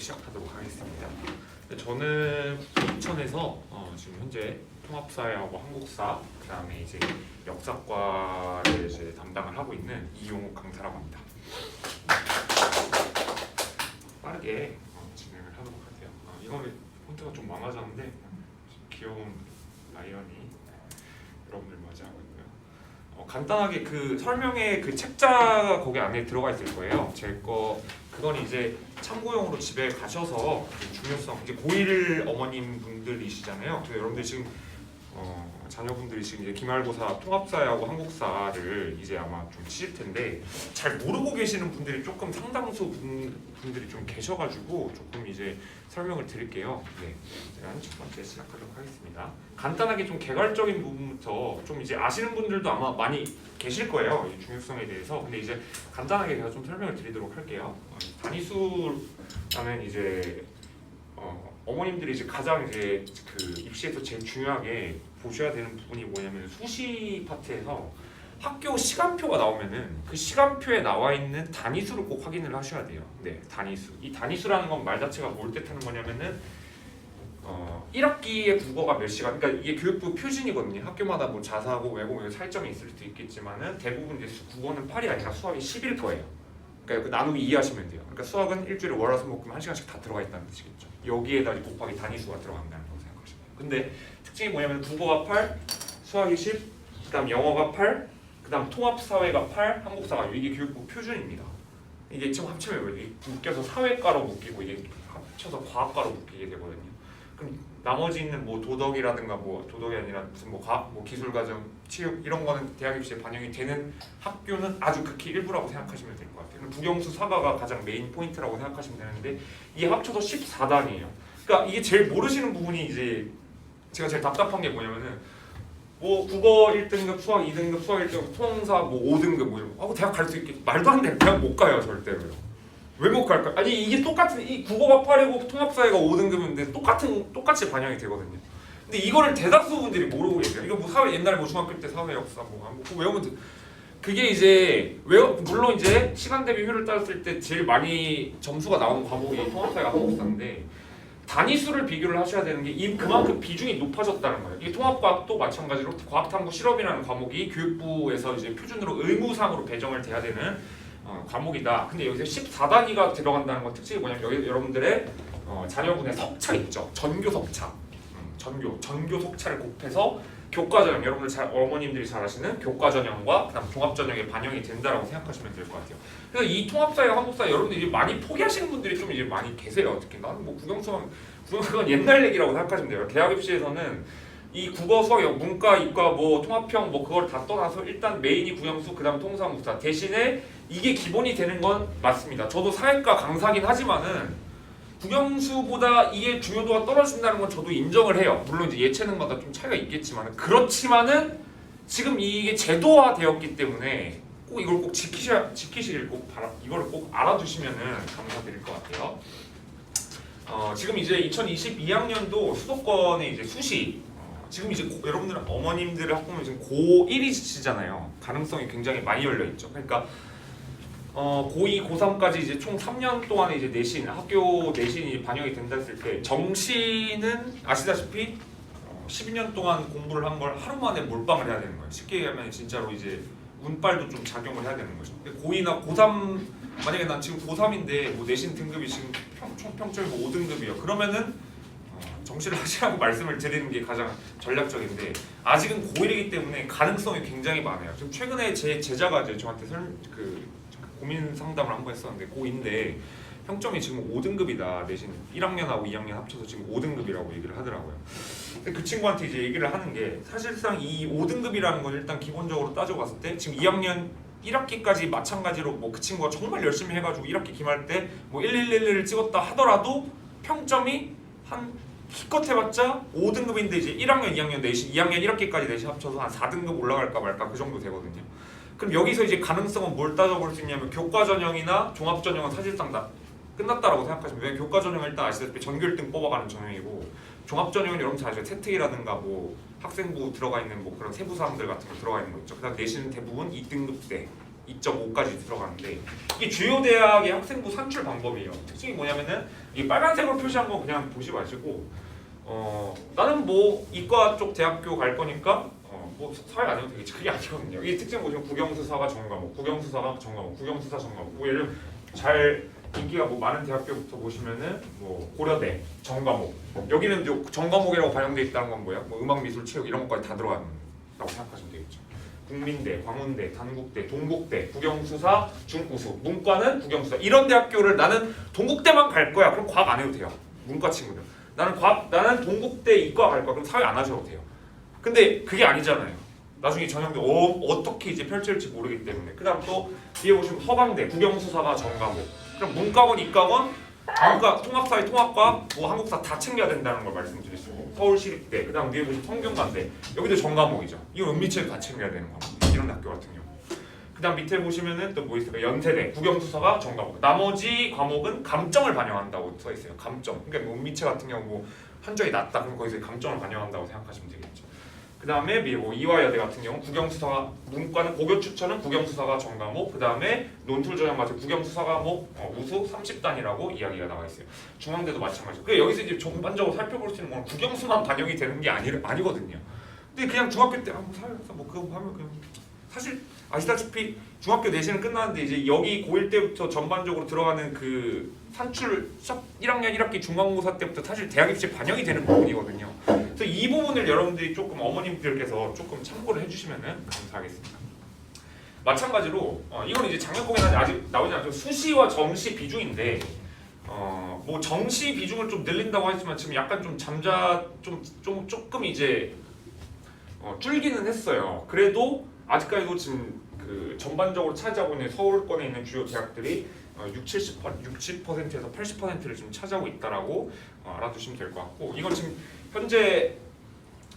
시작하도록 하겠습니다. 저는 인천에서 지금 현재 통합사회하고 한국사, 그 다음에 이제 역사과를 이제 담당을 하고 있는 이용욱 강사라고 합니다. 빠르게 진행을 하도록 할게요. 이거는 폰트가 좀 많아졌는데 귀여운 라이언이 여러분들 맞이하고 있고요. 간단하게 그 설명에 그 책자가 거기 안에 들어가 있을 거예요. 제 거 그건 이제 참고용으로 집에 가셔서 그 중요성 이제 고1 어머님 분들이시잖아요. 그래서 여러분들 지금 자녀분들이 지금 이제 기말고사 통합사회하고 한국사를 이제 아마 좀 치실 텐데 잘 모르고 계시는 분들이 조금 상당수 분들이 좀 계셔가지고 조금 이제 설명을 드릴게요. 네, 제가 첫 번째 시작하도록 하겠습니다. 간단하게 좀 개괄적인 부분부터 좀 이제 아시는 분들도 아마 많이 계실 거예요. 이 중요성에 대해서. 근데 이제 간단하게 제가 좀 설명을 드리도록 할게요. 단위수라는 이제 어머님들이 이제 가장 이제 그 입시에서 제일 중요하게 보셔야 되는 부분이 뭐냐면 수시 파트에서 학교 시간표가 나오면은 그 시간표에 나와 있는 단위수를 꼭 확인을 하셔야 돼요. 네, 단위수. 이 단위수라는 건 말 자체가 뭘 뜻하는 거냐면은 1학기의 국어가 몇 시간, 그러니까 이게 교육부 표준이거든요. 학교마다 뭐 자사고 외고 차이점이 있을 수도 있겠지만은 대부분 이제 국어는 8이 아니라 수학이 10일 거예요. 그러니까 나누기 이해하시면 돼요. 그러니까 수학은 일주일에 월화수목금 1시간씩 다 들어가 있다는 뜻이겠죠. 여기에다 곱하기 단위수가 들어간다는 거 생각하시면 돼요. 근데 특징이 뭐냐면 국어가 8, 수학이 10, 그다음 영어가 8, 그다음 통합사회가 8, 한국사가 6. 이게 교육부 표준입니다. 이게 지금 합치면 왜 묶여서 사회과로 묶이고 이게 합쳐서 과학과로 묶이게 되거든요. 그럼 나머지 있는 뭐 도덕이라든가 뭐 도덕이 아니라 무슨 뭐 과학, 뭐 기술과정, 체육 이런 거는 대학 입시에 반영이 되는 학교는 아주 극히 일부라고 생각하시면 될 것 같아요. 그럼 국영수 사과가 가장 메인 포인트라고 생각하시면 되는데 이게 합쳐서 14단이에요. 그러니까 이게 제일 모르시는 부분이 이제 제가 제일 답답한 게 뭐냐면은 뭐 국어 1등급, 수학 2등급, 수학 1등급, 통사 뭐 5등급 뭐 이런 거 대학 갈 수 있겠지. 말도 안 돼. 대학 못 가요 절대로요. 왜 못 갈까? 아니 이게 똑같은 이 국어가 8이고 통합사회가 5등급인데 똑같이 반영이 되거든요. 근데 이거를 대다수 분들이 모르고 계세요. 이거 뭐 사회 옛날에 뭐 중학교 때 사회 역사 뭐 그거 외우면 돼. 그게 이제 물론 이제 시간 대비 효율을 따졌을 때 제일 많이 점수가 나오는 과목이 통합사회가 한국사인데 단위수를 비교를 하셔야 되는 게 그만큼 비중이 높아졌다는 거예요. 이 통합과학도 마찬가지로 과학탐구 실업이라는 과목이 교육부에서 이제 표준으로 의무상으로 배정을 돼야 되는 과목이다. 근데 여기서 14단위가 들어간다는 건 특징이 뭐냐면 여기 여러분들의 자녀분의 석차 있죠. 전교 석차. 전교 석차를 곱해서 교과전형, 여러분들 어머님들이 잘 아시는 교과전형과 그다음 종합전형에 반영이 된다라고 생각하시면 될 것 같아요. 그래서 이 통합사회, 한국사회 여러분들이 많이 포기하시는 분들이 좀 이제 많이 계세요. 특히 나는 뭐 국영수는 옛날 얘기라고 생각하시면 돼요. 대학 입시에서는 이 국어, 수학, 문과, 이과, 뭐 통합형 뭐 그걸 다 떠나서 일단 메인이 국영수, 그다음 통사, 한국사. 대신에 이게 기본이 되는 건 맞습니다. 저도 사회과 강사긴 하지만은 국영수보다 이게 중요도가 떨어진다는 건 저도 인정을 해요. 물론 이제 예체능마다 좀 차이가 있겠지만 그렇지만은 지금 이게 제도화 되었기 때문에 꼭 이걸 꼭 지키시길 이거를 꼭 알아두시면은 감사드릴 것 같아요. 지금 이제 2022학년도 수도권의 이제 수시 지금 이제 여러분들 어머님들 학부모 지금 고1이시잖아요. 가능성이 굉장히 많이 열려 있죠. 그러니까 고2, 고3까지 이제 총 3년 동안의 이제 내신, 학교 내신이 반영이 된다 했을 때 정시는 아시다시피 12년 동안 공부를 한 걸 하루 만에 몰빵을 해야 되는 거예요. 쉽게 얘기하면 진짜로 이제 운빨도 좀 작용을 해야 되는 거죠. 근데 고2나 고3 만약에 난 지금 고3인데 뭐 내신 등급이 지금 총 평점이 뭐 5등급이에요. 그러면은 정시를 하시라고 말씀을 드리는 게 가장 전략적인데 아직은 고1이기 때문에 가능성이 굉장히 많아요. 지금 최근에 제 제자가 이제 저한테 고민 상담을 한 번 했었는데 고2인데 평점이 지금 5등급이다. 내신 1학년하고 2학년 합쳐서 지금 5등급이라고 얘기를 하더라고요. 근데 그 친구한테 이제 얘기를 하는 게 사실상 이 5등급이라는 건 일단 기본적으로 따져봤을 때 지금 2학년 1학기까지 마찬가지로 뭐 그 친구가 정말 열심히 해가지고 1학기 기말 때 뭐 1111을 찍었다 하더라도 평점이 한 기껏 해봤자 5등급인데 이제 1학년, 2학년 내신, 2학년 1학기까지 내신 합쳐서 한 4등급 올라갈까 말까 그 정도 되거든요. 그럼 여기서 이제 가능성은 뭘 따져볼 수 있냐면 교과전형이나 종합전형은 사실상 다 끝났다라고 생각하시면 돼요. 교과전형은 일단 아시다시피 전교 1등 뽑아가는 전형이고 종합전형은 여러분 잘 아시죠. 태특이라든가 뭐 학생부 들어가 있는 뭐 그런 세부 사항들 같은 거 들어가 있는 거 있죠. 그다음 내신은 대부분 2등급대 2.5까지 들어가는데 이게 주요 대학의 학생부 산출 방법이에요. 특징이 뭐냐면은 이 빨간색으로 표시한 거 그냥 보지 마시고 나는 뭐 이과 쪽 대학교 갈 거니까 뭐 사회 안 해도 되겠지. 그게 아니거든요. 이 특징 보시면 국영수사가 전과목, 국영수사가 전과목, 국영수사 전과목. 뭐 예를 들면 잘 인기가 뭐 많은 대학교부터 보시면은 뭐 고려대 전과목. 여기는 이제 전과목이라고 반영돼 있다는 건 뭐야? 뭐 음악, 미술, 체육 이런 것까지 다 들어간다고 생각하시면 되겠죠. 국민대, 광운대, 단국대, 동국대, 국영수사, 중우수, 문과는 국영수사. 이런 대학교를 나는 동국대만 갈 거야. 그럼 과학 안 해도 돼요. 문과 친구들. 나는 동국대 이과 갈 거야. 그럼 사회 안 하셔도 돼요. 근데 그게 아니잖아요. 나중에 전형도 어떻게 이제 펼쳐질지 모르기 때문에. 그다음 또 뒤에 보시면 서강대, 국영수사가 전과목. 그럼 문과건, 이과건, 문과, 통합사회, 통합과학, 뭐 한국사 다 챙겨야 된다는 걸 말씀드렸고, 서울시립대, 그다음 뒤에 보시면 성균관대, 여기도 전과목이죠. 이거 은미체도 다 챙겨야 되는 과목. 이런 학교 같은 경우. 그다음 밑에 보시면은 또 뭐 있을까? 연세대, 국영수사가 전과목. 나머지 과목은 감점을 반영한다고 써 있어요. 감점. 그러니까 뭐 은미체 같은 경우 뭐 한정이 낮다, 그럼 거기서 감점을 반영한다고 생각하시면 되겠죠. 그 다음에 뭐 이화여대 같은 경우 국영수사가 문과는 고교 추천은 국영수사가 전과목, 그 다음에 논술 전형 맞을 국영수사가 뭐 우수 30단이라고 이야기가 나와 있어요. 중앙대도 마찬가지고. 그 여기서 이제 전반적으로 살펴볼 수 있는 건 국영수만 반영이 되는 게 아니거든요. 근데 그냥 중학교 때 뭐 사회에서 뭐 그거 하면 그냥 사실 아시다시피 중학교 내신은 끝나는데 이제 여기 고1 때부터 전반적으로 들어가는 그 산출 1학년 1학기 중간고사 때부터 사실 대학 입시에 반영이 되는 부분이거든요. 그래서 이 부분을 여러분들이 조금 어머님들께서 조금 참고를 해주시면 감사하겠습니다. 마찬가지로 이건 이제 작년공에는 아직 나오지 않죠. 수시와 정시 비중인데 뭐 정시 비중을 좀 늘린다고 하지만 지금 약간 좀 조금 이제 줄기는 했어요. 그래도 아직까지도 지금 그 전반적으로 차지하고 있는 서울권에 있는 주요 대학들이 60%에서 80%를 지금 차지하고 있다라고 알아두시면 될 것 같고, 이건 지금 현재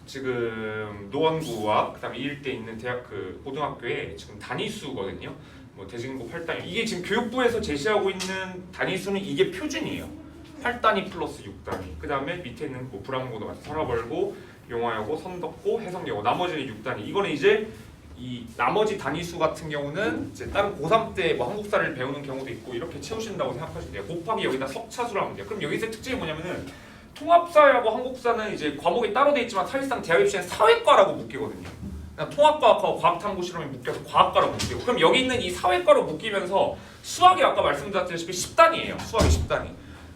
지금 노원구와 그다음에 이 일대에 있는 대학 그 고등학교의 지금 단위수거든요. 뭐 대진고 8단위. 이게 지금 교육부에서 제시하고 있는 단위수는 이게 표준이에요. 8단위 플러스 6단위. 그다음에 밑에 있는 뭐 불황고등학교, 서라벌고, 용화여고, 선덕고, 해성여고. 나머지는 6단위. 이거는 이제 이 나머지 단위수 같은 경우는 이제 다른 고3 때 뭐 한국사를 배우는 경우도 있고 이렇게 채우신다고 생각하시면 돼요. 곱하기 여기다 석차수로 하면 돼요. 그럼 여기서 특징이 뭐냐면은 통합사회하고 한국사는 이제 과목이 따로 돼 있지만 사실상 대학 입시엔 사회과라고 묶이거든요. 그냥 통합과학하고 과학탐구 실험이 묶여서 과학과로 묶이고, 그럼 여기 있는 이 사회과로 묶이면서 수학이 아까 말씀드렸다시피 10단이에요. 수학이 10단이.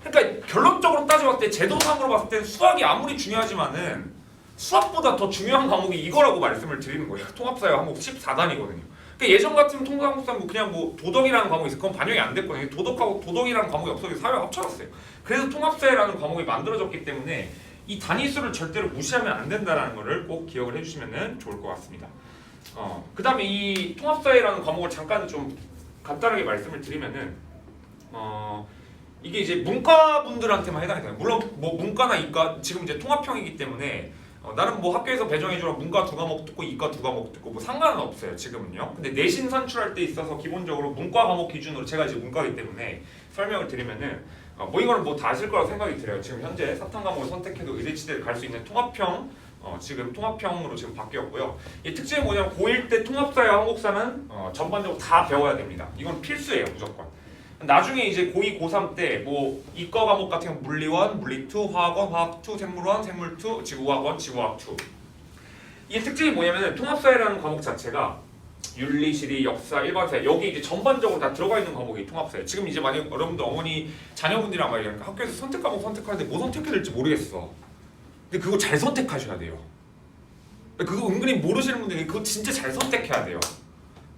그러니까 결론적으로 따져봤을 때 제도상으로 봤을 때는 수학이 아무리 중요하지만은 수학보다 더 중요한 과목이 이거라고 말씀을 드리는 거예요. 통합사회 과목 14단이거든요. 그러니까 예전 같으면 통상국사 뭐 그냥 뭐 도덕이라는 과목이 있어. 그건 반영이 안 됐거든요. 도덕이라는 과목이 없어서 사회와 합쳐졌어요. 그래서 통합사회라는 과목이 만들어졌기 때문에 이 단위수를 절대로 무시하면 안 된다는 것을 꼭 기억을 해주시면 좋을 것 같습니다. 그 다음에 이 통합사회라는 과목을 잠깐 좀 간단하게 말씀을 드리면은 이게 이제 문과분들한테만 해당이 돼요. 물론 뭐 문과나 이과 지금 이제 통합형이기 때문에 나는 뭐 학교에서 배정해주라 문과 2과목 듣고 이과 2과목 듣고 뭐 상관은 없어요 지금은요. 근데 내신 산출할 때 있어서 기본적으로 문과 과목 기준으로 제가 이제 문과이기 때문에 설명을 드리면은 뭐 이거는 뭐 다 아실 거라고 생각이 들어요. 지금 현재 사탐 과목을 선택해도 의대치대를 갈 수 있는 통합형 지금 통합형으로 지금 바뀌었고요. 이 특징이 뭐냐면 고1 때 통합사회와 한국사는 전반적으로 다 배워야 됩니다. 이건 필수예요 무조건. 나중에 이제 고2, 고3 때 뭐 이과 과목 같은 경우 물리1, 물리2, 화학원, 화학2, 생물1, 생물2, 지구학원, 지구학2. 이 특징이 뭐냐면 통합사회라는 과목 자체가 윤리, 지리, 역사, 일반사회 여기 이제 전반적으로 다 들어가 있는 과목이 통합사회. 지금 이제 만약 여러분들 어머니 자녀분들이랑 말이니까 학교에서 선택 과목 선택하는데 뭐 선택해야 될지 모르겠어. 근데 그거 잘 선택하셔야 돼요. 그거 은근히 모르시는 분들이 그거 진짜 잘 선택해야 돼요.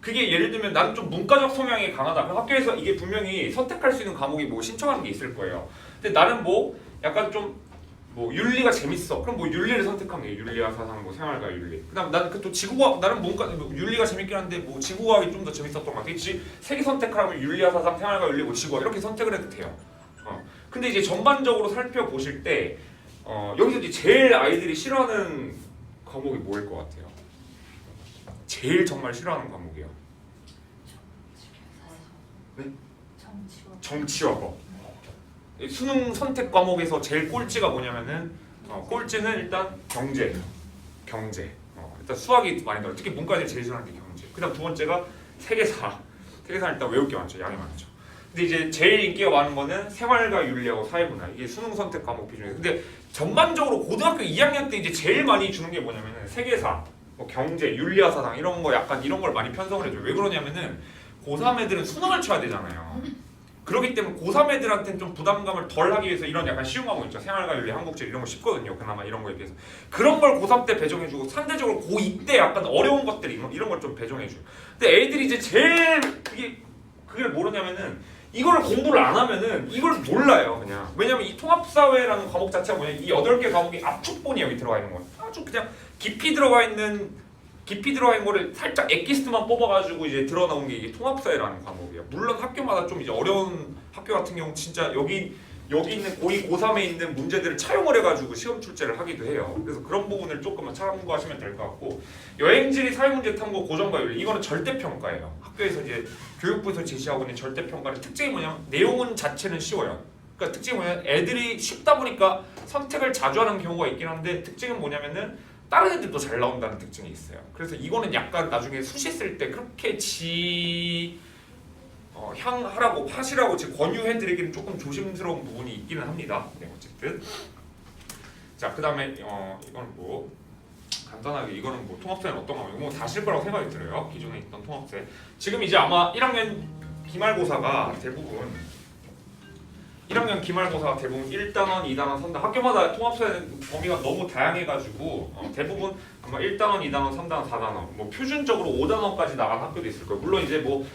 그게 예를 들면 나는 좀 문과적 성향이 강하다. 그럼 학교에서 이게 분명히 선택할 수 있는 과목이 뭐 신청하는 게 있을 거예요. 근데 나는 뭐 약간 좀 뭐 윤리가 재밌어. 그럼 뭐 윤리를 선택하면 돼요. 윤리와 사상, 뭐 생활과 윤리. 그다음 나는 그 또 지구과학, 나는 문과 윤리가 재밌긴 한데 뭐 지구과학이 좀 더 재밌었던 것 같아. 세개 선택하면 윤리와 사상, 생활과 윤리, 뭐 지구과학 이렇게 선택을 해도 돼요. 근데 이제 전반적으로 살펴보실 때 여기서 이제 제일 아이들이 싫어하는 과목이 뭐일 것 같아요? 제일 정말 싫어하는 과목이요. 네? 정치화법. 수능 선택 과목에서 제일 꼴찌가 뭐냐면은 꼴찌는 일단 경제. 일단 수학이 많이 나와요. 특히 문과에 제일 싫어하는 게 경제. 그다음 두 번째가 세계사. 세계사는 일단 외울 게 많죠. 양이 많죠. 근데 이제 제일 인기가 많은 거는 생활과 윤리하고 사회문화 이게 수능 선택 과목 비중이에요. 근데 전반적으로 고등학교 2학년 때 이제 제일 많이 주는 게 뭐냐면은 세계사, 뭐 경제, 윤리와 사상 이런 거 약간 이런 걸 많이 편성을 해줘요. 왜 그러냐면은 고3 애들은 수능을 쳐야 되잖아요. 그렇기 때문에 고3 애들한테는 좀 부담감을 덜 하기 위해서 이런 약간 쉬운 과목 있죠. 생활과 윤리, 한국제 이런 거 쉽거든요. 그나마 이런 거에 비해서. 그런 걸 고3 때 배정해주고 상대적으로 고2 때 약간 어려운 것들 이런 걸 좀 배정해줘요. 근데 애들이 이제 제일 그게 모르냐면은 이거를 공부를 안 하면은 이걸 몰라요. 그냥. 왜냐면 이 통합사회라는 과목 자체가 뭐냐 이 8개 과목이 압축본이 여기 들어가 있는 거예요. 아주 그냥 깊이 들어가 있는 거를 살짝 엑기스트만 뽑아가지고 이제 드러나온 게 이게 통합사회라는 과목이에요. 물론 학교마다 좀 이제 어려운 학교 같은 경우 진짜 여기 있는 고2, 고3에 있는 문제들을 차용을 해가지고 시험 출제를 하기도 해요. 그래서 그런 부분을 조금만 참고하시면 될 것 같고 여행지리, 사회문제 탐구, 고정과 윤리 이거는 절대평가예요. 학교에서 이제 교육부에서 제시하고 있는 절대평가의 특징이 뭐냐면 내용은 자체는 쉬워요. 그러니까 특징이 뭐냐면 애들이 쉽다 보니까 선택을 자주 하는 경우가 있긴 한데 특징은 뭐냐면은 다른 애들도 잘 나온다는 특징이 있어요. 그래서 이거는 약간 나중에 수시 쓸 때 그렇게 향하라고 하시라고 지금 권유해드리기는 조금 조심스러운 부분이 있기는 합니다. 네, 어쨌든 자 그다음에 이건 뭐 간단하게 이거는 뭐 통합세는 어떤 거면 이거 다실 거라고 생각이 들어요. 기존에 있던 통합세 지금 이제 아마 1학년 기말고사가 대부분 1단원, 2단원, 3단원 학교마다 통합세 범위가 너무 다양해가지고 대부분 아마 1단원, 2단원, 3단원, 4단원 뭐 표준적으로 5단원까지 나간 학교도 있을 거예요. 물론 이제 뭐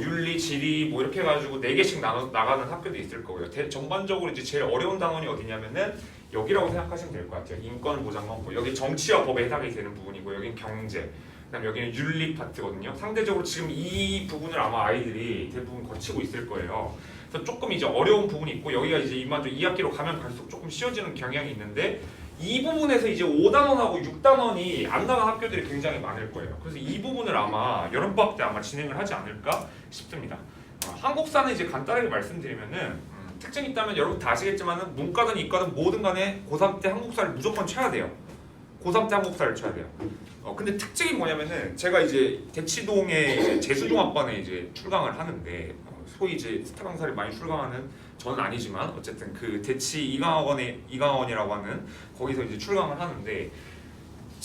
윤리, 지리 뭐 이렇게 해가지고 4개씩 나가는 학교도 있을 거고요. 전반적으로 이제 제일 어려운 단원이 어디냐면은 여기라고 생각하시면 될 것 같아요. 인권보장권고 여기 정치와 법에 해당이 되는 부분이고 여기는 경제 그다음 여기는 윤리 파트거든요. 상대적으로 지금 이 부분을 아마 아이들이 대부분 거치고 있을 거예요. 그래서 조금 이제 어려운 부분이 있고 여기가 이제 2학기로 가면 갈수록 조금 쉬워지는 경향이 있는데 이 부분에서 이제 5단원하고 6단원이 안 나간 학교들이 굉장히 많을 거예요. 그래서 이 부분을 아마 여름방학 때 아마 진행을 하지 않을까 싶습니다. 한국사는 이제 간단하게 말씀드리면은 특징이 있다면 여러분 다 아시겠지만은 문과든 이과든 뭐든 간에 고3 때 한국사를 무조건 쳐야 돼요. 고3 때 한국사를 쳐야 돼요. 근데 특징이 뭐냐면은 제가 이제 대치동에 이제 재수종합반에 이제 출강을 하는데 소위 이제 스타 강사를 많이 출강하는 저는 아니지만 어쨌든 그 대치 이강학원이라고 하는 거기서 이제 출강을 하는데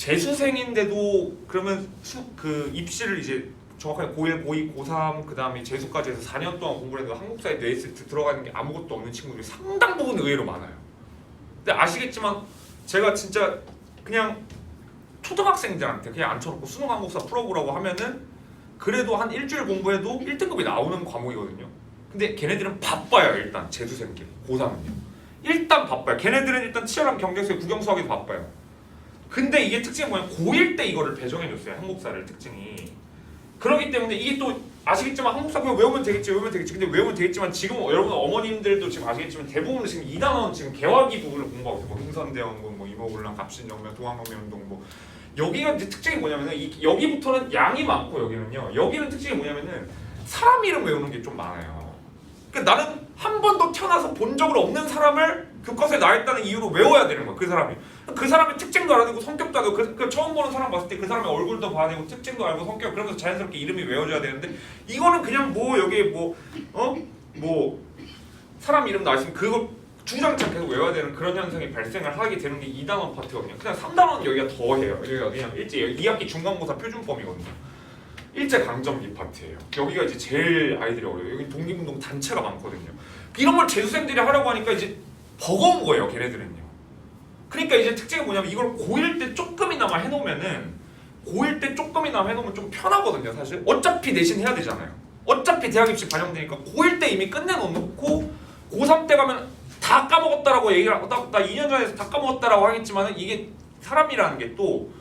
재수생인데도 그러면 그 입시를 이제 정확하게 고1, 고2, 고3 그 다음에 재수까지 해서 4년 동안 공부를 해도 한국사에 뇌에서 들어가는 게 아무것도 없는 친구들이 상당 부분 의외로 많아요. 근데 아시겠지만 제가 진짜 그냥 초등학생들한테 그냥 앉혀놓고 수능 한국사 풀어보라고 하면은 그래도 한 일주일 공부해도 1등급이 나오는 과목이거든요. 근데 걔네들은 바빠요. 일단 재수생들 고3은요. 일단 바빠요. 걔네들은 일단 치열한 경쟁수에 국영수하기도 바빠요. 근데 이게 특징이 뭐냐면 고1 때 이거를 배정해줬어요. 한국사를 특징이. 그렇기 때문에 이게 또 아시겠지만 한국사 그냥 외우면 되겠지. 근데 외우면 되겠지만 지금 여러분 어머님들도 지금 아시겠지만 대부분 지금 2단원 지금 개화기 부분을 공부하고 있어요. 뭐 흥선대원군, 뭐 이모군란, 갑신혁명, 동학혁명운동 뭐 여기가 이제 특징이 뭐냐면은 여기부터는 양이 많고 여기는요. 여기는 특징이 뭐냐면은 사람 이름 외우는 게 좀 많아요. 그러니까 나는 한 번도 태어나서 본 적을 없는 사람을 교과서에 나와 있다는 이유로 외워야 되는 거야. 그 사람이. 그 사람의 특징도 알아야 되고 성격도 알고 그 처음 보는 사람 봤을 때 그 사람의 얼굴도 봐야 되고 특징도 알고 성격 그러면서 자연스럽게 이름이 외워져야 되는데 이거는 그냥 뭐 여기에 뭐 사람 이름 나와 있으면 그걸 주장창 계속 외워야 되는 그런 현상이 발생을 하게 되는 게 2단원 파트거든요. 그냥 3단원 여기가 더해요. 여기가 그냥 2학기 중간고사 표준범이거든요. 일제 강점기 파트예요. 여기가 이제 제일 아이들이 어려워요. 여기 독립운동 단체가 많거든요. 이런 걸 재수생들이 하려고 하니까 이제 버거운 거예요. 걔네들은요. 그러니까 이제 특징이 뭐냐면 이걸 고1 때 조금이나마 해놓으면은 고1 때 조금이나마 해놓으면 좀 편하거든요. 사실 어차피 내신 해야 되잖아요. 어차피 대학 입시 반영되니까 고1 때 이미 끝내놓고 고3 때 가면 다 까먹었다라고 얘기를 하고 나 2년 전에 다 까먹었다라고 하겠지만은 이게 사람이라는 게 또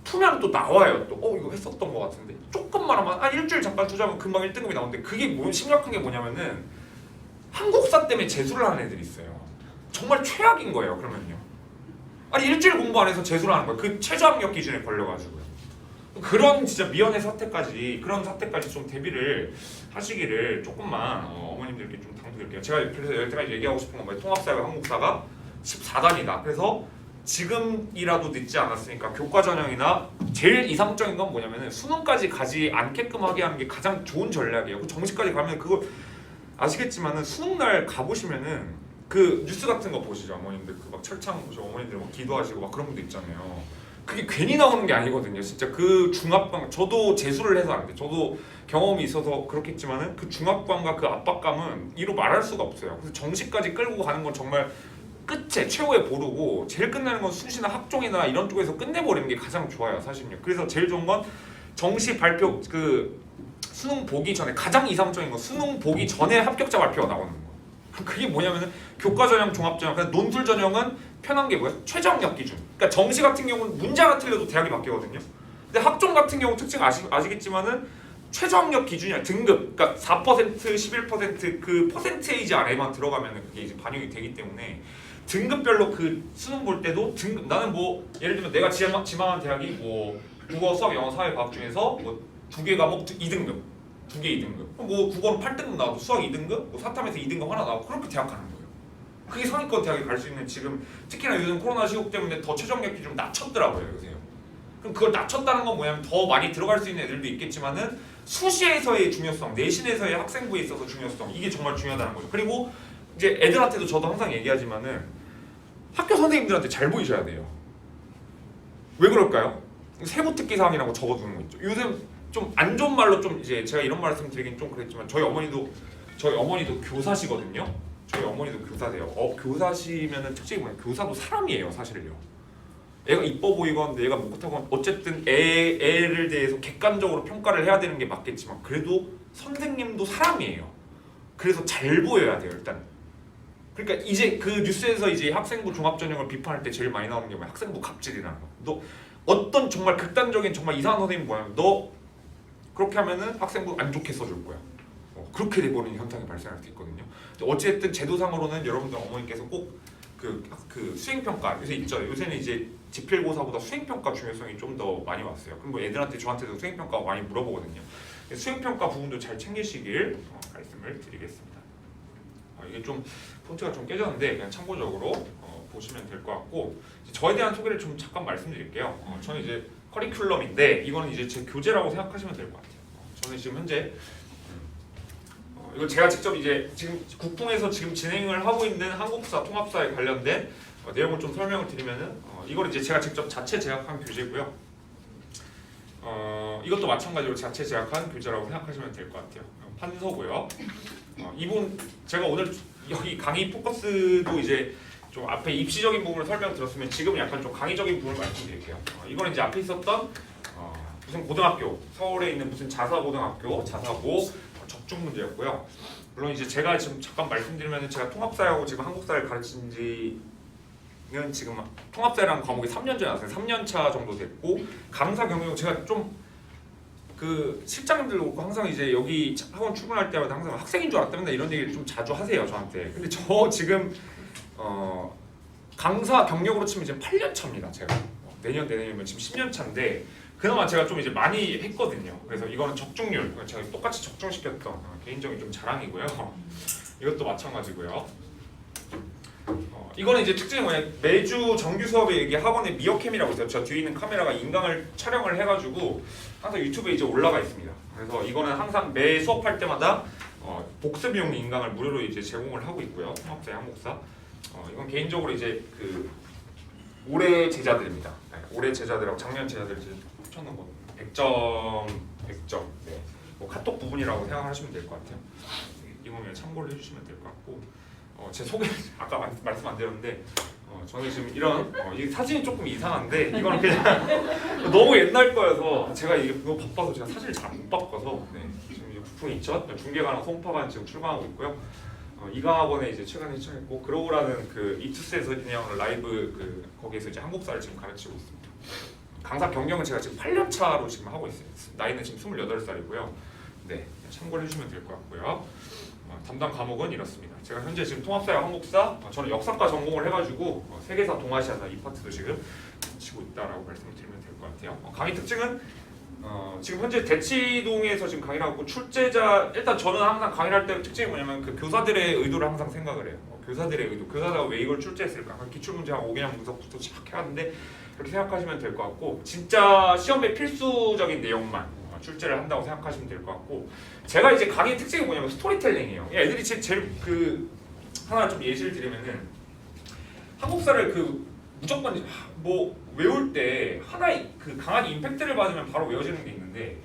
풀면 또 나와요. 또 이거 했었던 것 같은데 조금만 하면 일주일 잠깐 투자하면 금방 1등급이 나오는데 그게 심각한 게 뭐냐면은 한국사 때문에 재수를 하는 애들이 있어요. 정말 최악인 거예요. 그러면요. 일주일 공부 안 해서 재수를 하는 거예요. 그 최저학력 기준에 걸려가지고요. 그런 진짜 미연의 사태까지 좀 대비를 하시기를 조금만 어머님들께 좀 당부드릴게요. 제가 그래서 여태까지 얘기하고 싶은 건 뭐예요? 통합사회와 한국사가 14단이다. 그래서 지금이라도 늦지 않았으니까 교과 전형이나 제일 이상적인 건 뭐냐면은 수능까지 가지 않게끔 하게 하는 게 가장 좋은 전략이에요. 그 정시까지 가면 그걸 아시겠지만은 수능 날 가보시면은 그 뉴스 같은 거 보시죠. 어머님들 그 막 철창 보시고 어머님들 막 기도하시고 막 그런 분도 있잖아요. 그게 괜히 나오는 게 아니거든요. 진짜 그 중압감, 저도 재수를 해서 안 돼. 저도 경험이 있어서 그렇겠지만은 그 중압감과 그 압박감은 이로 말할 수가 없어요. 그래서 정시까지 끌고 가는 건 정말 끝에 최후의 보루고, 제일 끝나는 건 수시나 학종이나 이런 쪽에서 끝내버리는 게 가장 좋아요, 사실은요. 그래서 제일 좋은 건 정시 발표, 그 수능 보기 전에, 가장 이상적인 건 수능 보기 전에 합격자 발표가 나오는 거예요. 그게 뭐냐면은 교과 전형, 종합 전형, 그냥 논술 전형은 편한 게 뭐야? 최저 학력 기준. 그러니까 정시 같은 경우는 문제 하나 틀려도 대학이 바뀌거든요. 근데 학종 같은 경우 특징 아시겠지만은 최저 학력 기준이야, 등급. 그러니까 4%, 11% 그 퍼센테이지 안에만 들어가면은 그게 이제 반영이 되기 때문에 등급별로 그 수능 볼 때도 등급, 나는 뭐 예를 들면 내가 지망한 대학이 뭐 국어, 수학, 영어, 사회, 과학 중에서 뭐 두 개 과목 2등급, 두 개 2등급, 뭐 국어는 8등급 나와도 수학 2등급, 뭐 사탐에서 2등급 하나 나오고 그렇게 대학 가는 거예요. 그게 상위권 대학에 갈 수 있는, 지금 특히나 요즘 코로나 시국 때문에 더 최저 학력 기준 낮췄더라고요, 요새. 그럼 그걸 낮췄다는 건 뭐냐면 더 많이 들어갈 수 있는 애들도 있겠지만은 수시에서의 중요성, 내신에서의 학생부에 있어서 중요성, 이게 정말 중요하다는 거죠. 그리고 이제 애들한테도 저도 항상 얘기하지만은 학교 선생님들한테 잘 보이셔야 돼요. 왜 그럴까요? 세부 특기 사항이라고 적어두는 거 있죠. 요즘 좀 안 좋은 말로 좀 이제 제가 이런 말씀 드리긴 좀 그랬지만 저희 어머니도 교사시거든요. 저희 어머니도 교사세요. 교사시면은 특징이 뭐냐? 교사도 사람이에요, 사실은요. 애가 이뻐 보이건 얘가 못하건 어쨌든 애를 대해서 객관적으로 평가를 해야 되는 게 맞겠지만 그래도 선생님도 사람이에요. 그래서 잘 보여야 돼요, 일단. 그러니까 이제 그 뉴스에서 이제 학생부 종합전형을 비판할 때 제일 많이 나오는 게 뭐야? 학생부 갑질이라는 거. 너 어떤 정말 극단적인 정말 이상한 선생님 뭐냐면 너 그렇게 하면은 학생부 안 좋게 써줄 거야. 그렇게 돼버리는 현상이 발생할 수 있거든요. 어쨌든 제도상으로는 여러분들 어머니께서 꼭 그 수행평가 요새 있죠. 요새는 이제 지필고사보다 수행평가 중요성이 좀 더 많이 왔어요. 그럼 뭐 애들한테 저한테도 수행평가 많이 물어보거든요. 수행평가 부분도 잘 챙기시길 말씀을 드리겠습니다. 이게 좀 폰트가 좀 깨졌는데 그냥 참고적으로 보시면 될 것 같고, 저에 대한 소개를 좀 잠깐 말씀드릴게요. 저는 이제 커리큘럼인데 이거는 이제 제 교재라고 생각하시면 될 것 같아요. 저는 지금 현재 이걸 제가 직접 이제 지금 국풍에서 지금 진행을 하고 있는 한국사 통합사에 관련된 내용을 좀 설명을 드리면은 이걸 이제 제가 직접 자체 제작한 교재고요. 이것도 마찬가지로 자체 제작한 교재라고 생각하시면 될 것 같아요. 판서고요. 이분 제가 오늘 여기 강의 포커스도 이제 좀 앞에 입시적인 부분을 설명드렸으면 지금 약간 좀 강의적인 부분을 말씀드릴게요. 이거는 이제 앞에 있었던 무슨 고등학교, 서울에 있는 무슨 자사고등학교, 자사고 적중 문제였고요. 물론 이제 제가 지금 잠깐 말씀드리면 제가 통합사하고 지금 한국사를 가르친 지는 지금 통합사라는 과목이 3년 전에 왔어요. 3년 차 정도 됐고 강사 경력 제가 좀 그 실장님들 오고 항상 이제 여기 학원 출근할 때마다 항상 학생인 줄 알았다 맨날 이런 얘기를 좀 자주 하세요, 저한테. 근데 저 지금 강사 경력으로 치면 이제 8년 차입니다. 제가 내년이면 지금 10년 차인데 그나마 제가 좀 이제 많이 했거든요. 그래서 이거는 적중률, 제가 똑같이 적중시켰던 개인적인 좀 자랑이고요. 이것도 마찬가지고요. 이거는 이제 특징이 뭐냐, 매주 정규 수업에 이게 학원에 미어캠이라고 있어요. 저 뒤에 있는 카메라가 인강을 촬영을 해가지고 항상 유튜브에 이제 올라가 있습니다. 그래서 이거는 항상 매 수업할 때마다 복습용 인강을 무료로 이제 제공을 하고 있고요. 통합사, 한국사. 이건 개인적으로 이제 그 올해 제자들입니다. 네, 올해 제자들하고 작년 제자들 이제 붙여놓은 거 100점. 네. 뭐 카톡 부분이라고 생각하시면 될 것 같아요. 이건 그냥 참고를 해주시면 될 것 같고, 제 소개 아까 말씀 안 드렸는데 저는 지금 이런 이 사진이 조금 이상한데 이거는 그냥 너무 옛날 거여서 제가 이게 너무 바빠서 제가 사진을 잘 못 바꿔서 지금 이제 부풍 있죠? 중계가랑 송파가 지금 출강하고 있고요. 이강학원에 이제 최근에 신청했고 그로우라는 그 이투스에서 진행하는 라이브 거기에서 이제 한국사를 지금 가르치고 있습니다. 강사 경력은 제가 지금 8년 차로 지금 하고 있어요. 나이는 지금 28살이고요. 네, 참고를 해주시면 될 것 같고요. 담당 과목은 이렇습니다. 제가 현재 지금 통합사와 한국사, 저는 역사과 전공을 해가지고 세계사, 동아시아사 이 파트도 지금 치고 있다라고 말씀을 드리면 될 것 같아요. 강의 특징은 지금 현재 대치동에서 지금 강의를 하고 출제자 일단 저는 항상 강의를 할 때 특징이 뭐냐면 그 교사들의 의도를 항상 생각을 해요. 교사들의 의도, 교사가 왜 이걸 출제했을까? 기출문제 한 5개년 분석부터 시작해왔는데 그렇게 생각하시면 될 것 같고 진짜 시험에 필수적인 내용만 출제를 한다고 생각하시면 될 것 같고 제가 이제 강의 특징이 뭐냐면 스토리텔링이에요. 애들이 제일 하나 좀 예시를 드리면은 한국사를 무조건 뭐 외울 때 하나의 강한 임팩트를 받으면 바로 외워지는 게 있는데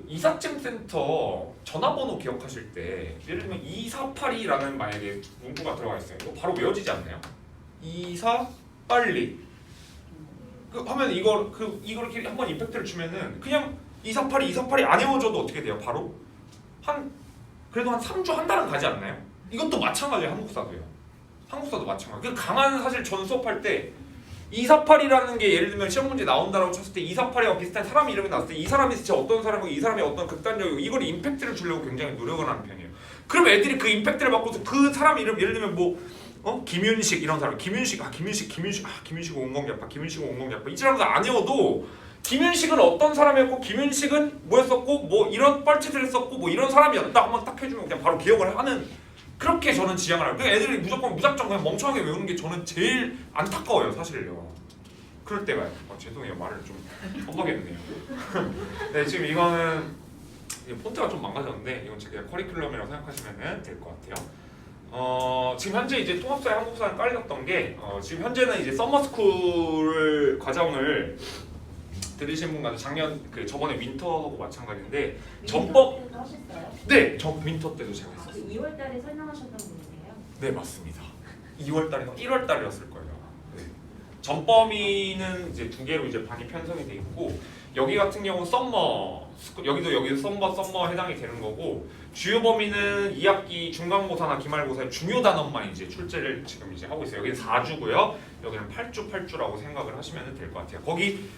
이삿짐센터 전화번호 기억하실 때 예를 들면 2482라는 만약에 문구가 들어가 있어요. 이거 바로 외워지지 않나요? 2482 하면 이걸 이렇게 한번 임팩트를 주면은 그냥 2482 안 외워져도 어떻게 돼요? 바로 그래도 한 3주 한 달은 가지 않나요? 이것도 마찬가지예요. 한국사도 마찬가지. 강한 사실 전 수업할 때 248이라는 게 예를 들면 시험 문제 나온다라고 쳤을 때 248이와 비슷한 사람 이름이 나왔을 때 이 사람이 진짜 어떤 사람이고 이 사람이 어떤 극단적이고 이걸 임팩트를 주려고 굉장히 노력을 하는 편이에요. 그럼 애들이 그 임팩트를 받고서 그 사람 이름 예를 들면 김윤식 이런 사람 김윤식 옹공자파 이 사람도 안 외워도 김윤식은 어떤 사람이었고 김윤식은 뭐였었고 뭐 이런 뻘짓을 했었고 뭐 이런 사람이었다 한번 딱 해주면 그냥 바로 기억을 하는 그렇게 저는 지향을 해요. 그러니까 애들이 무작정 그냥 멍청하게 외우는 게 저는 제일 안타까워요, 사실요. 그럴 때가 죄송해요, 말을 좀 험하겠네요. 네, 지금 이거는 폰트가 좀 망가졌는데 이건 제가 커리큘럼이라고 생각하시면 될 것 같아요. 지금 현재 이제 통합사회 한국사는 깔렸던 게 지금 현재는 이제 서머스쿨 과정을 들으신 분 같은 저번에 윈터하고 마찬가지인데 전법 하셨어요? 네, 저 윈터 때도 제가 했어요. 2월달에 설명하셨던 분이세요? 네, 맞습니다. 2월달인가 1월달이었을 거예요. 네. 전범위는 이제 두 개로 이제 반이 편성이 돼 있고 여기 같은 경우 여기도 썸머 해당이 되는 거고 주요 범위는 2학기 중간고사나 기말고사의 중요 단원만 이제 출제를 지금 이제 하고 있어요. 여기는 4주고요. 여기는 8주라고 생각을 하시면 될 것 같아요. 거기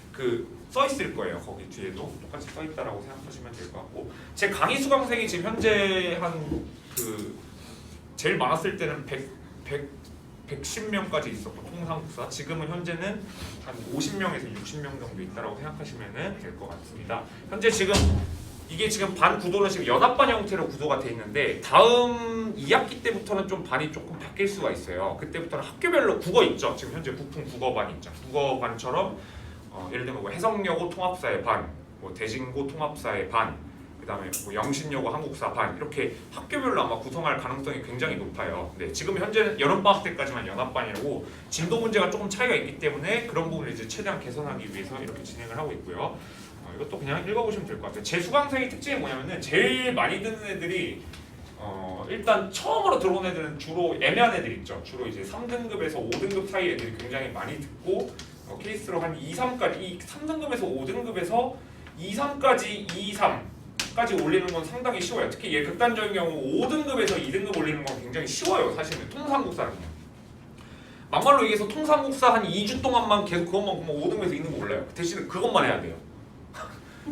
써 있을 거예요. 거기 뒤에도 똑같이 써 있다라고 생각하시면 될 것 같고 제 강의 수강생이 지금 현재 제일 많았을 때는 110명까지 있었고 통상국사 지금은 현재는 한 50명에서 60명 정도 있다라고 생각하시면 될 것 같습니다. 현재 이게 지금 반 구도는 지금 연합반 형태로 구도가 돼 있는데 다음 2학기 때부터는 좀 반이 조금 바뀔 수가 있어요. 그때부터는 학교별로 국어 있죠. 지금 현재 국풍 국어반 있죠. 국어반처럼 예를 들면 해성여고 통합사의 반, 대진고 통합사의 반, 그다음에 영신여고 한국사 반 이렇게 학교별로 아마 구성할 가능성이 굉장히 높아요. 네, 지금 현재는 여름방학 때까지만 연합반이라고 진도 문제가 조금 차이가 있기 때문에 그런 부분을 이제 최대한 개선하기 위해서 이렇게 진행을 하고 있고요. 이것도 그냥 읽어보시면 될 것 같아요. 제 수강생의 특징이 뭐냐면은 제일 많이 듣는 애들이 일단 처음으로 들어온 애들은 주로 애매한 애들 있죠. 주로 이제 3등급에서 5등급 사이 애들이 굉장히 많이 듣고 케이스로 한 2, 3까지 3등급에서 5등급에서 2, 3까지 2, 3까지 올리는 건 상당히 쉬워요. 특히 얘 극단적인 경우 5등급에서 2등급 올리는 건 굉장히 쉬워요. 사실은 통상국사는요. 막말로 얘기해서 통상국사 한 2주 동안만 계속 그것만 보면 5등급에서 2등급 올라요. 대신에 그것만 해야 돼요.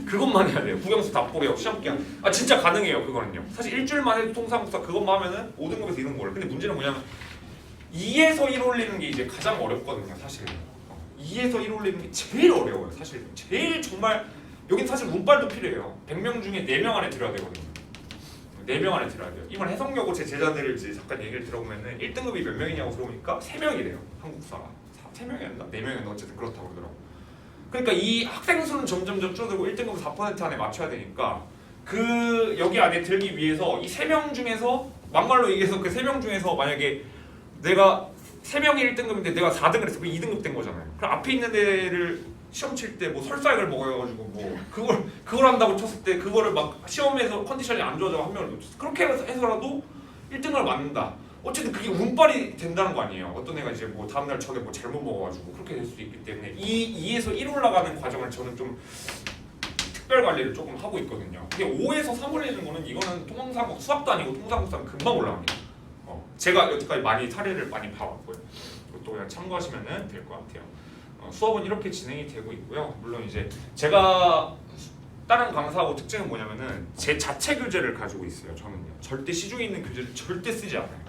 그것만 해야 돼요. 국영수 다 보게요. 시험 기간. 진짜 가능해요. 그거는요. 사실 일주일만 해도 통상국사 그것만 하면은 5등급에서 2등급 올라요. 근데 문제는 뭐냐면 2에서 1 올리는 게 이제 가장 어렵거든요. 사실 2에서 1 올리는 게 제일 어려워요. 사실 제일 정말 여긴 사실 운빨도 필요해요. 100명 중에 4명 안에 들어야 되거든요. 4명 안에 들어야 돼요. 이번 해성여고 제 제자들을 이제 잠깐 얘기를 들어보면은 1등급이 몇 명이냐고 물어보니까 3명이래요. 한국사가 3명이었나? 4명이었나? 어쨌든 그렇다고 그러더라고. 그러니까 이 학생 수는 점점 줄어들고 1등급 4% 안에 맞춰야 되니까 여기 안에 들기 위해서 이 3명 중에서 막말로 얘기해서 그 3명 중에서 만약에 내가 3명이 1등급인데 내가 4등을 했어. 그럼 2등급 된 거잖아요. 그럼 앞에 있는 애를 시험 칠 때 설사약을 먹어가지고 그걸 한다고 쳤을 때 그거를 막 시험에서 컨디션이 안 좋아져서 한 명을 놓쳤어. 그렇게 해서라도 1등을 맞는다. 어쨌든 그게 운빨이 된다는 거 아니에요. 어떤 애가 이제 다음날 저게 잘못 먹어가지고 그렇게 될 수도 있기 때문에 2에서 1 올라가는 과정을 저는 좀 특별 관리를 조금 하고 있거든요. 근데 5에서 3 올리는 거는 이거는 수학도 아니고 통상국사는 금방 올라갑니다. 제가 여태까지 사례를 많이 봐왔고요. 이것도 그냥 참고하시면 될 것 같아요. 수업은 이렇게 진행이 되고 있고요. 물론 이제 제가 다른 강사하고 특징은 뭐냐면은 제 자체 교재를 가지고 있어요. 저는요. 절대 시중에 있는 교재를 절대 쓰지 않아요.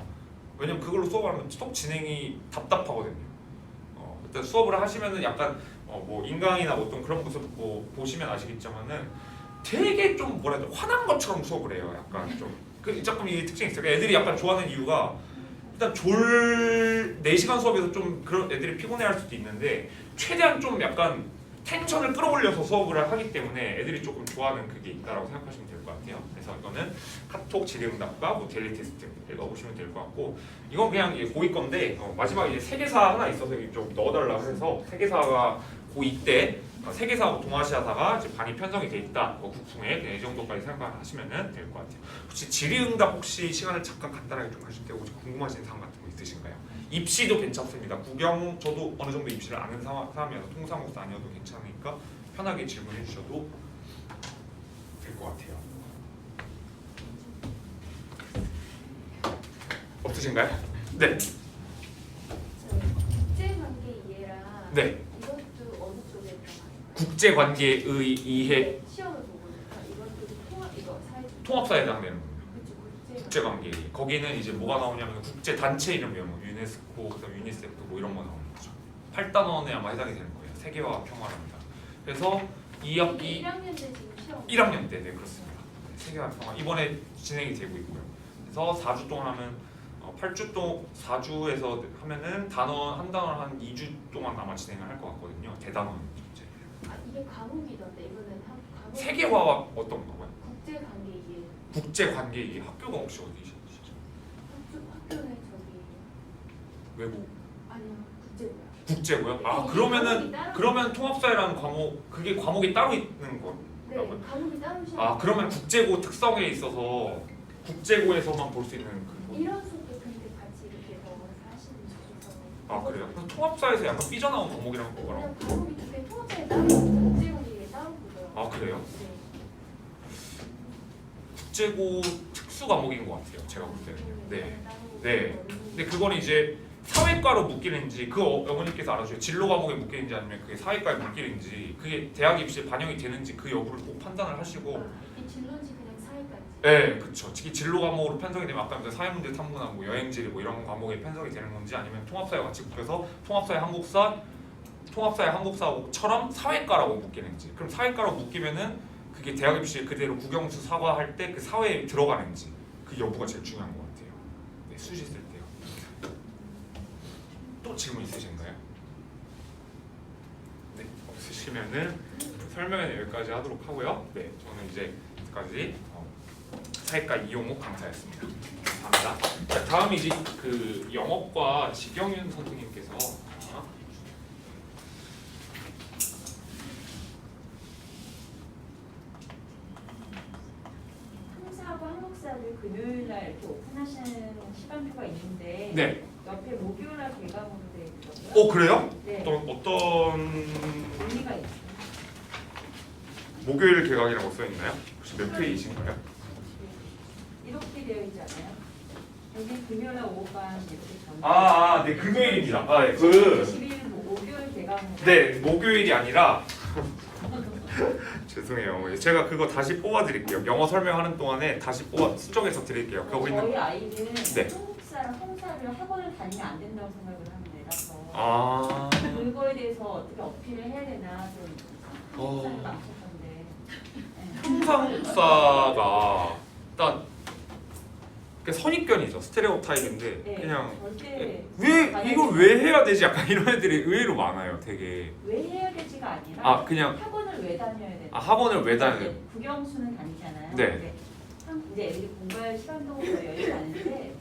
왜냐면 그걸로 수업을 하면 수업 진행이 답답하거든요. 일단 수업을 하시면은 약간 뭐 인강이나 어떤 그런 모습 뭐 보시면 아시겠지만은 되게 좀 뭐라 해야 돼 화난 것처럼 수업을 해요. 약간 좀그 조금 이 특징이 있어요. 애들이 약간 좋아하는 이유가 일단 4시간 수업에서 좀 그런 애들이 피곤해할 수도 있는데 최대한 좀 약간 텐션을 끌어올려서 수업을 하기 때문에 애들이 조금 좋아하는 그게 있다라고 생각하시면 될 것 같아요. 그래서 이거는 카톡 질의응답과 뭐 델리 테스트 읽어보시면 될 것 같고 이건 그냥 고2 건데 마지막에 이제 세계사 하나 있어서 좀 넣어달라고 해서 세계사가 고2 때 세계사하고 동아시아사가 이제 반이 편성이 돼 있다. 국풍에 이 정도까지 생각하시면 될 것 같아요. 혹시 질의응답 혹시 시간을 잠깐 간단하게 좀 하실 때 혹시 궁금하신 사항 같은 거 있으신가요? 입시도 괜찮습니다. 국영 저도 어느 정도 입시를 아는 사람이어서 통상국사 아니어도 괜찮으니까 편하게 질문해 주셔도 될 것 같아요. 없으신가요? 네. 국제관계 이해랑 네. 이것도 어느 쪽에 들어가요? 국제관계의 이해 네, 시험을 보고니까 이것도 이거 사회 통합사에 해당되는 겁니다. 그쵸 국제관계 거기는 이제 뭐가 나오냐면 국제 단체 이름 외우고 유네스코, 그다음 유니세프 뭐 이런 거 나오는 거죠. 8단원에 아마 해당이 되는 거예요. 세계화 평화랍니다. 그래서 2학기 1학년 때 지금 시험 1학년 때 네 그렇습니다. 세계화 평화 이번에 진행이 되고 있고요. 그래서 4주 동안 하면 8주 동 4주에서 하면은 단원 한 단원 한 2주 동안 아마 진행을 할 것 같거든요. 대단원 이제. 아 이게 과목이던데 이거는 과목 세계화가 어떤 거고요? 국제관계 이해 국제관계 이 학교가 혹시 어디시죠? 학교는 저기 외국 아니요 국제고요. 국제고요? 아 이게 그러면은 과목이 따로 그러면 통합사회라는 과목 그게 과목이 따로 있는 거. 네 과목이 따로 시험 아 그러면 국제고 특성에 있어서 국제고에서만 볼 수 있는 그. 이런 수업도 근데 같이 이렇게 넣어서 하시는 주셔서 아 그래요? 그럼 통합사에서 약간 삐져나온 과목이랑 그냥 뭐랑? 과목이 두개 통합사에 따로 국제관계에 따로 보더라고요. 아 그래요? 네. 국제고 특수 과목인 것 같아요. 제가 볼 때는. 네. 따로 네. 넣는 근데 그거는 이제 사회과로 묶이는지 그 어머니께서 알아주세요. 진로 과목에 묶이는지 아니면 그게 사회과에 묶이는지 그게 대학 입시에 반영이 되는지 그 여부를 꼭 판단을 하시고. 이 진로인지 그냥 사회까지. 네, 그렇죠. 특히 진로 과목으로 편성이 되면 아까 사회문제 탐구나 뭐 여행지 뭐 이런 과목에 편성이 되는 건지 아니면 통합사회 같이 묶여서 통합사회 한국사처럼 사회과라고 묶이는지. 그럼 사회과라고 묶이면은 그게 대학 입시에 그대로 국영수 사과할 때 그 사회에 들어가는지 그 여부가 제일 중요한 것 같아요. 네, 수시 쓸 때요. 또 질문 있으신가요? 네, 없으시면은 설명은 여기까지 하도록 하고요. 네, 저는 이제 여기까지 사회과 이용욱 강사였습니다. 감사합니다. 자, 다음 이제 그 영어과 지경윤 선생님께서 통사하고 한국사를 금요일날 이렇게 오픈하시는 시간표가 있는데 네. 옆에 목요일날 개강으로 되어 있거든요. 그래요? 네. 어떤 의미가 있어요. 목요일 개강이라고 써 있나요? 혹시 몇 페이지인가요? 이렇게 되어 있지 않아요? 여기 금요일날 오후반 이렇게 전. 네 금요일입니다. 네, 20일 목요일 개강으로. 네 목요일이 아니라 죄송해요. 제가 그거 다시 뽑아드릴게요. 영어 설명하는 동안에 다시 수정해서 드릴게요. 거기 있는 저희 아이는 네. 한국사랑 홍사를 학원을 다니면 안 된다고 생각을 하는 애라서 그거에 대해서 어떻게 어필을 해야 되나 좀 한국사를 맞췄던데. 네. 통상국사가 일단 선입견이죠. 스테레오타입인데 네, 그냥 절대 왜 이걸 왜 해야 되지? 약간 이런 애들이 의외로 많아요. 되게 왜 해야 되지가 아니라 그냥 학원을 왜 다녀야 되나? 학원을 왜 다녀요? 이제 국영수는 다니잖아요. 네. 근데 이제 애들이 공부할 시간도 여유가 많은데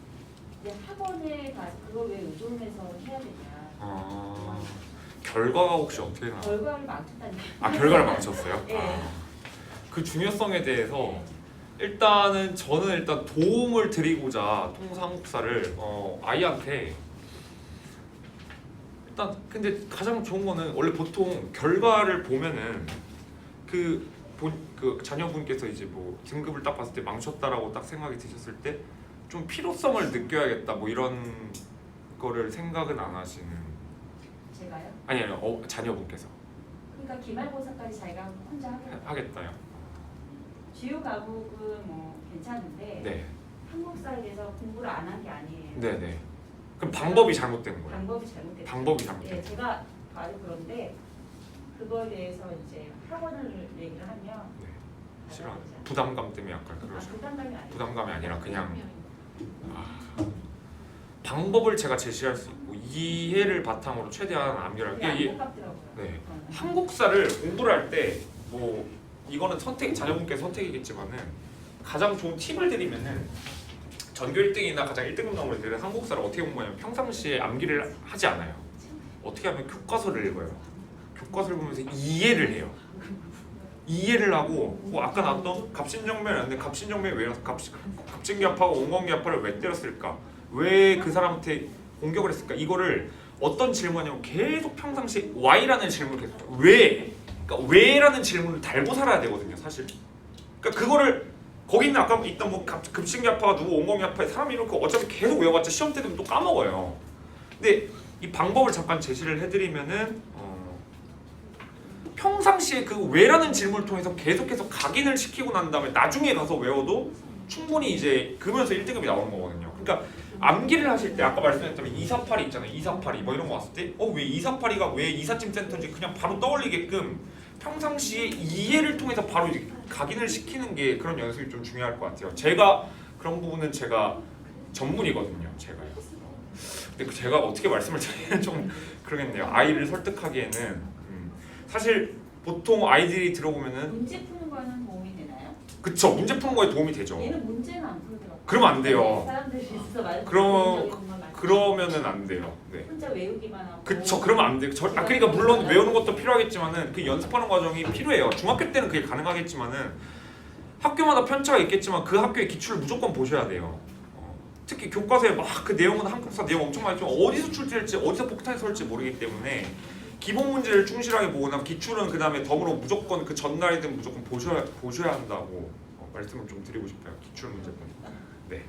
이제 학원에 가서 그걸 왜 의존해서 해야 되냐? 결과가 혹시 어떻게 나와요? 결과를 망쳤다니까. 결과를 망쳤어요? 네. 그 중요성에 대해서 네. 일단은 저는 일단 도움을 드리고자 통상국사를 아이한테 일단 근데 가장 좋은 거는 원래 보통 결과를 보면은 그 자녀분께서 이제 뭐 등급을 딱 봤을 때 망쳤다라고 딱 생각이 드셨을 때 좀 필요성을 느껴야겠다 뭐 이런 거를 생각은 안 하시는. 제가요? 아니요 자녀분께서 그러니까 기말고사까지 자기가 혼자 하겠다요. 주요 과목은 뭐 괜찮은데 네. 한국사에 대해서 공부를 안 한 게 아니에요. 네네. 그럼 방법이 잘못된 거예요. 방법이 잘못됐어요. 방법이 잘못된 네, 제가 바로 그런데 그거에 대해서 이제 학원을 얘기를 하면 네. 싫어. 부담감 때문에 약간 그러죠. 부담감이 아니라 부담감이 아니라 그냥 방법을 제가 제시할 수 있고 이해를 바탕으로 최대한 암기를 할게. 안타깝더라고요. 네. 한국사를 공부를 할 때 뭐 이거는 선택 자녀분께 선택이겠지만은 가장 좋은 팁을 드리면은 전교 1등이나 가장 1등급 나온 애들은 한국사를 어떻게 공부하냐면 평상시에 암기를 하지 않아요. 어떻게 하면 교과서를 읽어요. 교과서를 보면서 이해를 해요. 이해를 하고 뭐 아까 나왔던 갑신정변인데 갑신정변이 왜 갑진기아파가 온건기아파를 왜 때렸을까? 왜 그 사람한테 공격을 했을까? 이거를 어떤 질문이냐면 계속 평상시 Y라는 질문을 계속 왜? 그러니까 왜라는 질문을 달고 살아야 되거든요, 사실. 그러니까 그거를 거기는 아까 있던 뭐 급신기아파가 누구 온건기아파에 사람이 이렇게 어차피 계속 외워봤자 시험 때 되면 또 까먹어요. 근데 이 방법을 잠깐 제시를 해드리면은 평상시에 그 왜라는 질문을 통해서 계속해서 각인을 시키고 난 다음에 나중에 가서 외워도 충분히 이제 그러면서 1등급이 나오는 거거든요. 그러니까 암기를 하실 때 아까 말씀드렸다면 248이 있잖아요. 248이 뭐 이런 거 왔을 때 왜 248이가 왜 이삿짐 센터인지 그냥 바로 떠올리게끔 평상시에 이해를 통해서 바로 이제 각인을 시키는 게 그런 연습이 좀 중요할 것 같아요. 제가 그런 부분은 제가 전문이거든요. 제가요. 근데 제가 어떻게 말씀을 드리면 좀 그러겠네요. 아이를 설득하기에는 사실 보통 아이들이 들어보면은 문제 푸는 거는 도움이 되나요? 그쵸, 문제 푸는 거에 도움이 되죠. 얘는 문제는 안 풀더라고요. 그러면 안 돼요. 사람들이 있어 말. 그러면은 안 돼요. 네. 혼자 외우기만 하고. 그쵸, 그러면 안 돼요. 그러니까 물론 외우는 것도 필요하겠지만은 그 연습하는 과정이 필요해요. 중학교 때는 그게 가능하겠지만은 학교마다 편차가 있겠지만 그 학교의 기출을 무조건 보셔야 돼요. 특히 교과서에 막 그 내용은 한국사 내용 엄청 많이 있지만 어디서 출제할지 어디서 폭탄이 설지 모르기 때문에 기본 문제를 충실하게 보거나 기출은 그 다음에 덤으로 무조건 그 전날이든 무조건 보셔야 한다고 말씀을 좀 드리고 싶어요. 기출 문제는. 네.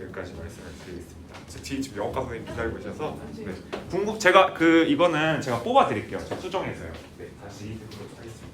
여기까지 말씀을 드리겠습니다. 제 뒤에 지금 영어과 선생님 기다리고 계셔서 네. 제가 이거는 제가 뽑아 드릴게요. 저 수정해서요. 네, 다시 드리도록 하겠습니다.